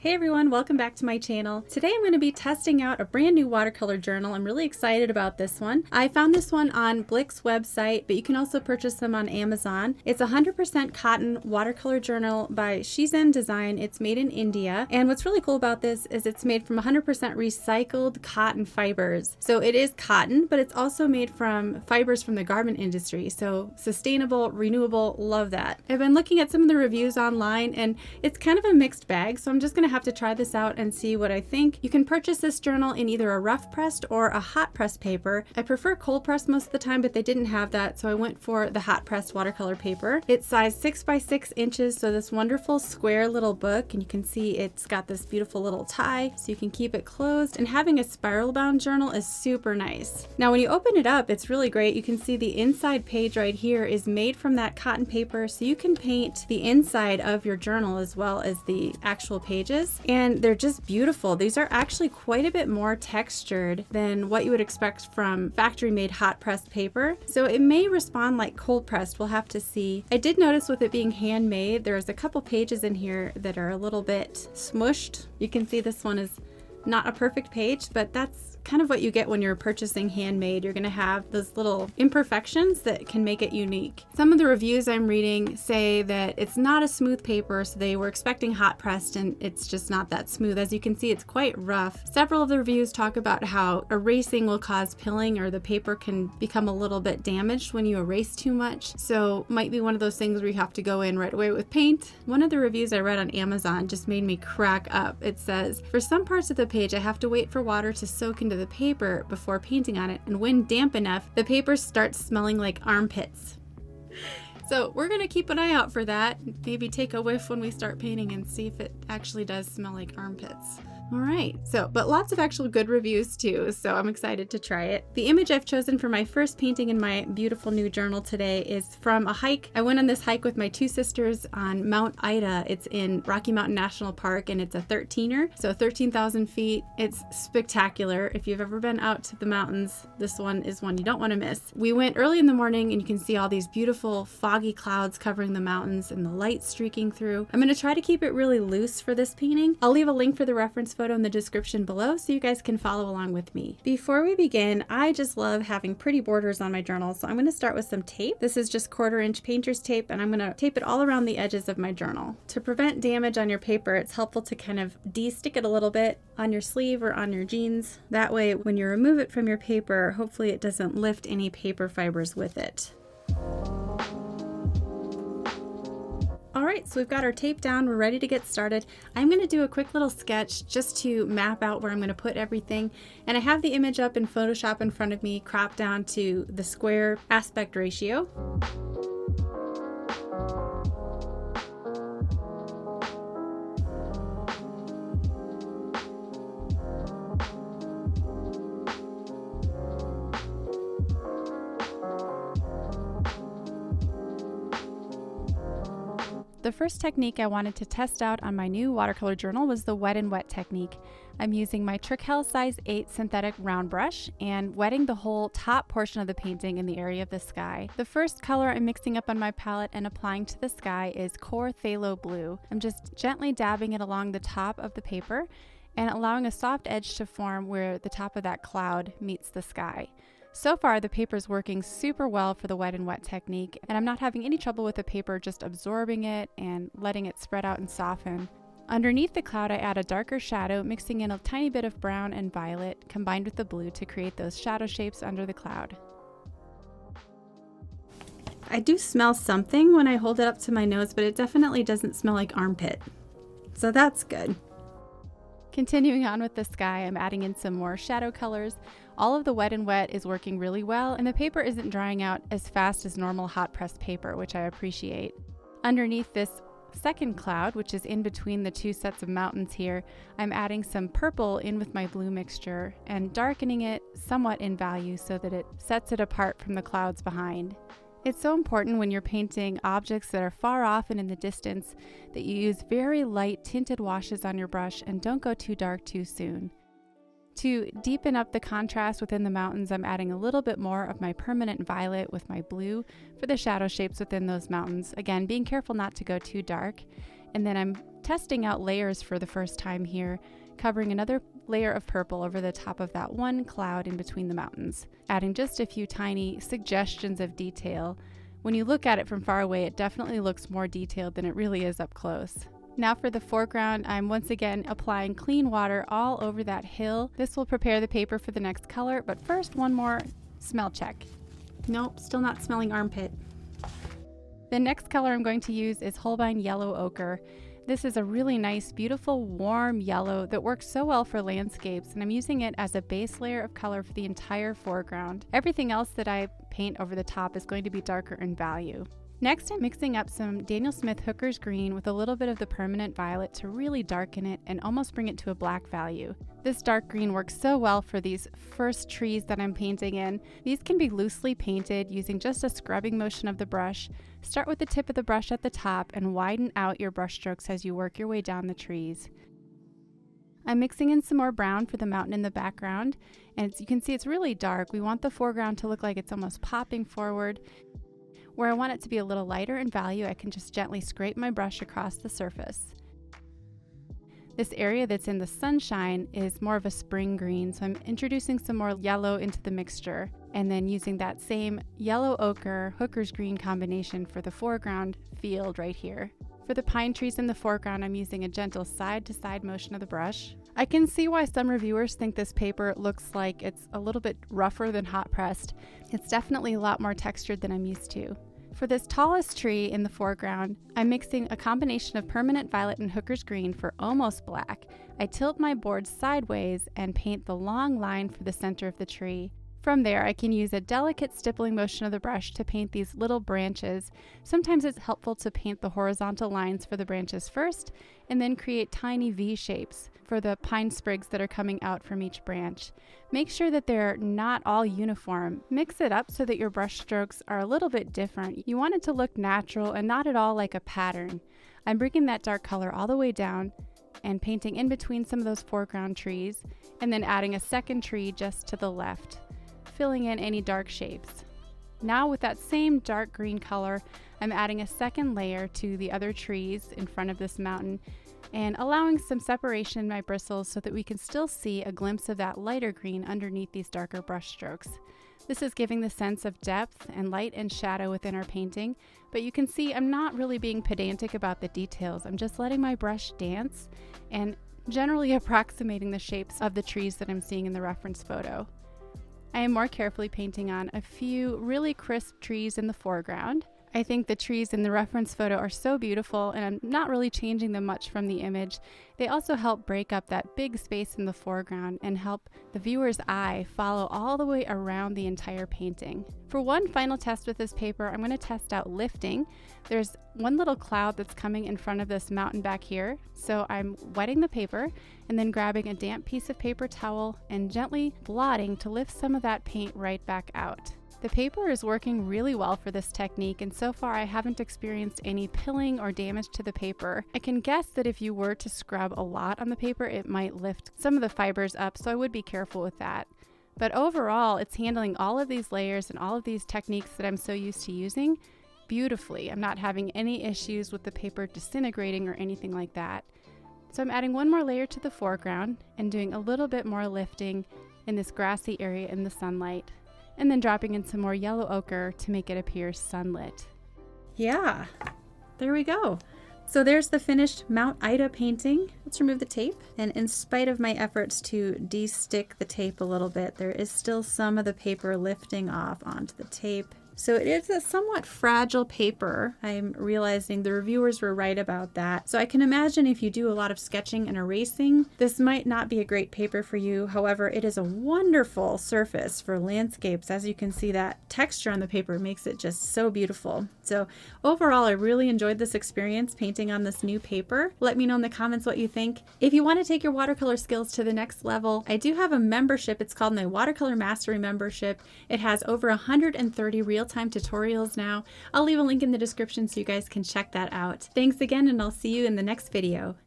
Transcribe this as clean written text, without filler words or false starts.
Hey everyone, welcome back to my channel. Today I'm going to be testing out a brand new watercolor journal. I'm really excited about this one. I found this one on Blick's website, but you can also purchase them on Amazon. It's a 100% cotton watercolor journal by Shizen Design. It's made in India. And what's really cool about this is it's made from 100% recycled cotton fibers. So it is cotton, but it's also made from fibers from the garment industry. So sustainable, renewable, love that. I've been looking at some of the reviews online and it's kind of a mixed bag. So I'm just going to have to try this out and see what I think. You can purchase this journal in either a rough pressed or a hot pressed paper. I prefer cold pressed most of the time, but they didn't have that, so I went for the hot pressed watercolor paper. It's size 6 by 6 inches, so this wonderful square little book, and you can see it's got this beautiful little tie so you can keep it closed, and having a spiral bound journal is super nice. Now when you open it up, it's really great. You can see the inside page right here is made from that cotton paper, so you can paint the inside of your journal as well as the actual pages. And they're just beautiful. These are actually quite a bit more textured than what you would expect from factory made hot pressed paper. So it may respond like cold pressed, we'll have to see. I did notice with it being handmade, there's a couple pages in here that are a little bit smushed. You can see this one is not a perfect page, but that's kind of what you get when you're purchasing handmade. You're going to have those little imperfections that can make it unique. Some of the reviews I'm reading say that it's not a smooth paper, so they were expecting hot pressed and it's just not that smooth. As you can see, it's quite rough. Several of the reviews talk about how erasing will cause pilling, or the paper can become a little bit damaged when you erase too much. So might be one of those things where you have to go in right away with paint. One of the reviews I read on Amazon just made me crack up. It says, for some parts of the page, I have to wait for water to soak into the paper before painting on it, and when damp enough, the paper starts smelling like armpits. So we're gonna keep an eye out for that. Maybe take a whiff when we start painting and see if it actually does smell like armpits. All right, but lots of actual good reviews too, so I'm excited to try it. The image I've chosen for my first painting in my beautiful new journal today is from a hike. I went on this hike with my two sisters on Mount Ida. It's in Rocky Mountain National Park, and it's a 13er, so 13,000 feet. It's spectacular. If you've ever been out to the mountains, this one is one you don't want to miss. We went early in the morning, and you can see all these beautiful foggy clouds covering the mountains and the light streaking through. I'm going to try to keep it really loose for this painting. I'll leave a link for the reference photo in the description below so you guys can follow along with me. Before we begin, I just love having pretty borders on my journal, so I'm going to start with some tape. This is just 1/4 inch painter's tape, and I'm going to tape it all around the edges of my journal. To prevent damage on your paper, it's helpful to kind of de-stick it a little bit on your sleeve or on your jeans. That way, when you remove it from your paper, hopefully it doesn't lift any paper fibers with it. All right, so we've got our tape down, we're ready to get started. I'm gonna do a quick little sketch just to map out where I'm gonna put everything. And I have the image up in Photoshop in front of me, cropped down to the square aspect ratio. The first technique I wanted to test out on my new watercolor journal was the wet and wet technique. I'm using my Treckel size 8 synthetic round brush and wetting the whole top portion of the painting in the area of the sky. The first color I'm mixing up on my palette and applying to the sky is Core Phthalo Blue. I'm just gently dabbing it along the top of the paper and allowing a soft edge to form where the top of that cloud meets the sky. So far, the paper is working super well for the wet and wet technique, and I'm not having any trouble with the paper just absorbing it and letting it spread out and soften. Underneath the cloud, I add a darker shadow, mixing in a tiny bit of brown and violet combined with the blue to create those shadow shapes under the cloud. I do smell something when I hold it up to my nose, but it definitely doesn't smell like armpit. So that's good. Continuing on with the sky, I'm adding in some more shadow colors. All of the wet and wet is working really well, and the paper isn't drying out as fast as normal hot pressed paper, which I appreciate. Underneath this second cloud, which is in between the two sets of mountains here, I'm adding some purple in with my blue mixture and darkening it somewhat in value so that it sets it apart from the clouds behind. It's so important when you're painting objects that are far off and in the distance that you use very light tinted washes on your brush and don't go too dark too soon. To deepen up the contrast within the mountains, I'm adding a little bit more of my permanent violet with my blue for the shadow shapes within those mountains. Again, being careful not to go too dark. And then I'm testing out layers for the first time here, covering another layer of purple over the top of that one cloud in between the mountains, adding just a few tiny suggestions of detail. When you look at it from far away, it definitely looks more detailed than it really is up close. Now for the foreground, I'm once again applying clean water all over that hill. This will prepare the paper for the next color, but first one more smell check. Nope, still not smelling armpit. The next color I'm going to use is Holbein Yellow Ochre. This is a really nice, beautiful, warm yellow that works so well for landscapes, and I'm using it as a base layer of color for the entire foreground. Everything else that I paint over the top is going to be darker in value. Next, I'm mixing up some Daniel Smith Hooker's Green with a little bit of the Permanent Violet to really darken it and almost bring it to a black value. This dark green works so well for these first trees that I'm painting in. These can be loosely painted using just a scrubbing motion of the brush. Start with the tip of the brush at the top and widen out your brush strokes as you work your way down the trees. I'm mixing in some more brown for the mountain in the background, and as you can see, it's really dark. We want the foreground to look like it's almost popping forward. Where I want it to be a little lighter in value, I can just gently scrape my brush across the surface. This area that's in the sunshine is more of a spring green, so I'm introducing some more yellow into the mixture, and then using that same yellow ochre Hooker's Green combination for the foreground field right here. For the pine trees in the foreground, I'm using a gentle side-to-side motion of the brush. I can see why some reviewers think this paper looks like it's a little bit rougher than hot pressed. It's definitely a lot more textured than I'm used to. For this tallest tree in the foreground, I'm mixing a combination of Permanent Violet and Hooker's Green for almost black. I tilt my board sideways and paint the long line for the center of the tree. From there, I can use a delicate stippling motion of the brush to paint these little branches. Sometimes it's helpful to paint the horizontal lines for the branches first, and then create tiny V shapes for the pine sprigs that are coming out from each branch. Make sure that they're not all uniform. Mix it up so that your brush strokes are a little bit different. You want it to look natural and not at all like a pattern. I'm bringing that dark color all the way down and painting in between some of those foreground trees, and then adding a second tree just to the left, filling in any dark shapes. Now with that same dark green color, I'm adding a second layer to the other trees in front of this mountain and allowing some separation in my bristles so that we can still see a glimpse of that lighter green underneath these darker brush strokes. This is giving the sense of depth and light and shadow within our painting, but you can see I'm not really being pedantic about the details. I'm just letting my brush dance and generally approximating the shapes of the trees that I'm seeing in the reference photo. I am more carefully painting on a few really crisp trees in the foreground. I think the trees in the reference photo are so beautiful, and I'm not really changing them much from the image. They also help break up that big space in the foreground and help the viewer's eye follow all the way around the entire painting. For one final test with this paper, I'm going to test out lifting. There's one little cloud that's coming in front of this mountain back here, so I'm wetting the paper and then grabbing a damp piece of paper towel and gently blotting to lift some of that paint right back out. The paper is working really well for this technique, and so far I haven't experienced any pilling or damage to the paper. I can guess that if you were to scrub a lot on the paper, it might lift some of the fibers up, so I would be careful with that. But overall, it's handling all of these layers and all of these techniques that I'm so used to using beautifully. I'm not having any issues with the paper disintegrating or anything like that. So I'm adding one more layer to the foreground and doing a little bit more lifting in this grassy area in the sunlight, and then dropping in some more yellow ochre to make it appear sunlit. Yeah, there we go. So there's the finished Mount Ida painting. Let's remove the tape. And in spite of my efforts to de-stick the tape a little bit, there is still some of the paper lifting off onto the tape. So it is a somewhat fragile paper. I'm realizing the reviewers were right about that. So I can imagine if you do a lot of sketching and erasing, this might not be a great paper for you. However, it is a wonderful surface for landscapes. As you can see, that texture on the paper makes it just so beautiful. So overall, I really enjoyed this experience painting on this new paper. Let me know in the comments what you think. If you want to take your watercolor skills to the next level, I do have a membership. It's called my Watercolor Mastery membership. It has over 130 real-time tutorials now. I'll leave a link in the description so you guys can check that out. Thanks again, and I'll see you in the next video.